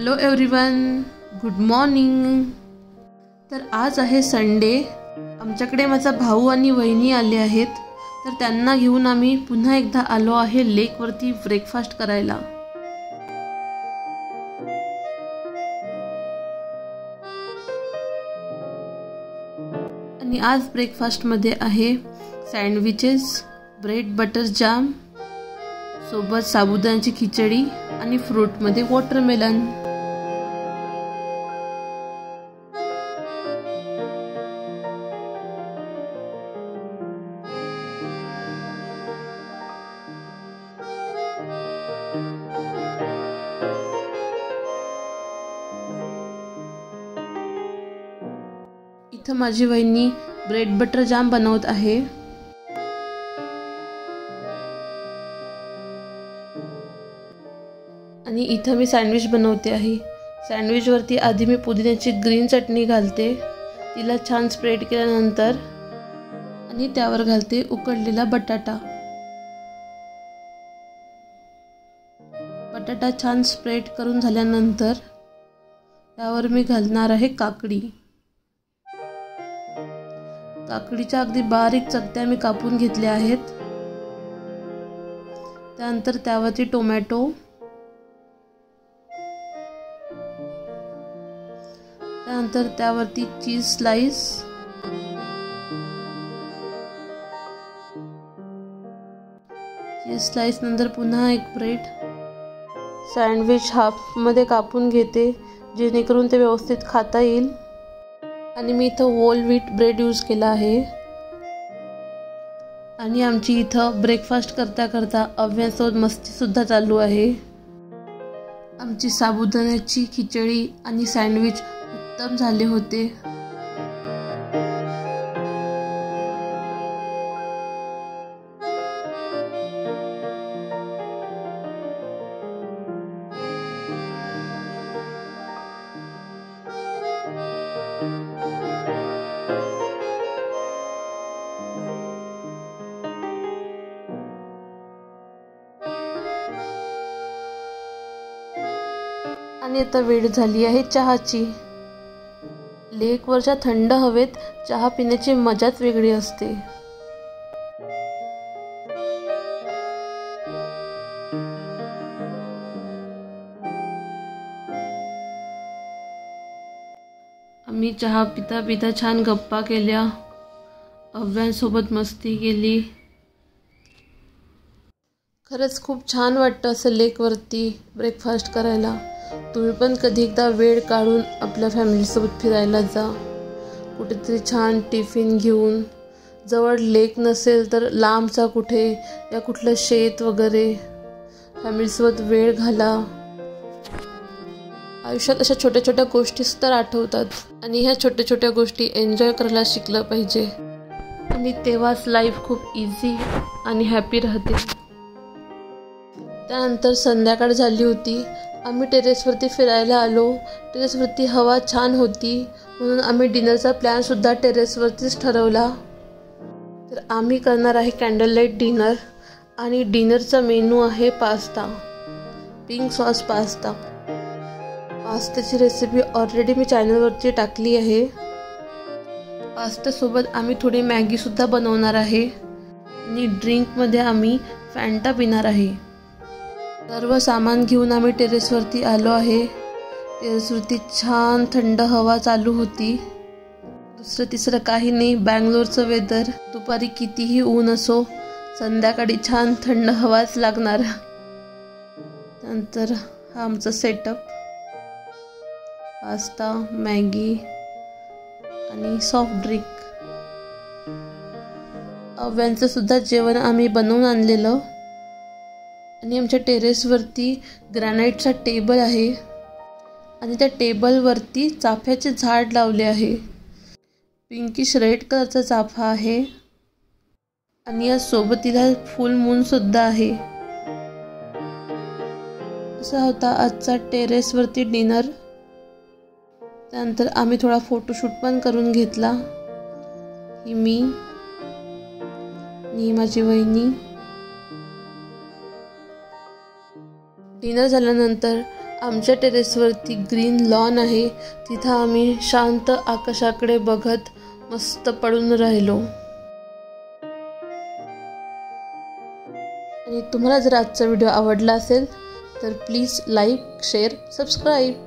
Hello everyone, good morning. तर आज आहे संडे। आमच्याकडे माझा भाऊ आणि वहिनी आले आहेत, तर त्यांना घेऊन आम्ही पुन्हा एकदा आलो आहे लेकवरती ब्रेकफास्ट करायला। आणि आज ब्रेकफास्ट मध्ये आहे सँडविचेस, ब्रेड बटर जाम, सोबत साबुदाण्याची खिचडी आणि फ्रूट मध्ये वॉटरमेलन। इथं माझी वहिनी ब्रेड बटर जाम बनवत आहे। आणि इथं मी सँडविच बनवते आहे। सँडविच वरती आधी मी पुदिन्याची ग्रीन चटणी घालते, तिला छान स्प्रेड केल्यानंतर आणि त्यावर घालते उकडलेला बटाटा। बटाटा छान स्प्रेड करून झाल्यानंतर त्यावर मी घालणार आहे काकडी। काकडीच्या अगदी बारीक चकत्या मी कापून घेतल्या आहेत। त्यानंतर त्यावरती टोमॅटो, त्यानंतर त्यावरती चीज स्लाइस, नंतर पुन्हा एक ब्रेड। सँडविच हाफ मध्ये कापून घेते जेणेकरून ते व्यवस्थित खाता येईल। आणि मी इथं होल व्हीट ब्रेड यूज केला आहे। आणि आमची इथं ब्रेकफास्ट करता करता अव्यांसोबत मस्ती सुद्धा चालू आहे। आमची साबुदाण्याची खिचडी आणि सँडविच उत्तम झाले होते। आणि आता वेळ झाली आहे चहाची। लेकवरच्या थंड हवेत चहा पिण्याची मजाच वेगळी असते। आम्ही चहा पिता पिता छान गप्पा केल्या, अव्यांसोबत मस्ती केली। खरंच खूप छान वाटतं असं लेकवरती ब्रेकफास्ट करायला। तुम्ही पण कधी एकदा वेळ काढून आपल्या फॅमिलीसोबत फिरायला जा, कुठेतरी छान टिफिन घेऊन। जवळ लेक नसेल तर लांबचा कुठे या कुठलं शेत वगैरे फॅमिलीसोबत वेळ घाला। आयुष्यात अशा छोट्या छोट्या गोष्टी सुद्धा आठवतात आणि ह्या छोट्या छोट्या गोष्टी एन्जॉय करायला शिकलं पाहिजे, आणि तेव्हाच लाईफ खूप इझी आणि हॅपी राहते। त्यानंतर संध्याकाळ झाली होती, आम्ही टेरेसवरती फिरायला आलो। टेरेसवरती हवा छान होती म्हणून आम्ही डिनरचा प्लॅन सुद्धा टेरेसवरतीच ठरवला। तर आम्ही करणार आहे कॅन्डल लाईट डिनर, आणि डिनरचा मेनू आहे पास्ता, पिंक सॉस पास्ता। पास्त्याची रेसिपी ऑलरेडी मी चॅनलवरती टाकली आहे। पास्त्यासोबत आम्ही थोडी मॅगी सुद्धा बनवणार आहे, आणि ड्रिंकमध्ये आम्ही फॅन्टा पिणार आहे। सर्व सामान घेऊन आम्ही टेरेसवरती आलो आहे। टेरेसवरती छान थंड हवा चालू होती। दुसरं तिसरं काही नाही, बँगलोरचं वेदर। दुपारी कितीही ऊन असो, संध्याकाळी छान थंड हवाच लागणार। नंतर हा आमचा सेटअप, पास्ता, मॅगी आणि सॉफ्ट ड्रिंक। अव्यांचं सुद्धा जेवण आम्ही बनवून आणलेलं। आणि आमच्या टेरेसवरती ग्रॅनाइटचा टेबल आहे, आणि त्या टेबलवरती चाफ्याचे झाड लावले आहे। पिंकिश रेड कलरचा चाफा आहे, आणि या सोबतीला फुल मून सुद्धा आहे। असा होता आजचा टेरेसवरती डिनर। त्यानंतर आम्ही थोडा फोटोशूट पण करून घेतला। ही मी आणि माझी वहिनी। डिनर झाल्यानंतर आमच्या टेरेसवरती ग्रीन लॉन आहे, तिथं आम्ही शांत आकाशाकडे बघत मस्त पडून राहिलो. आणि तुम्हाला जर आजचा व्हिडिओ आवडला असेल तर प्लीज लाईक, शेअर, सबस्क्राईब.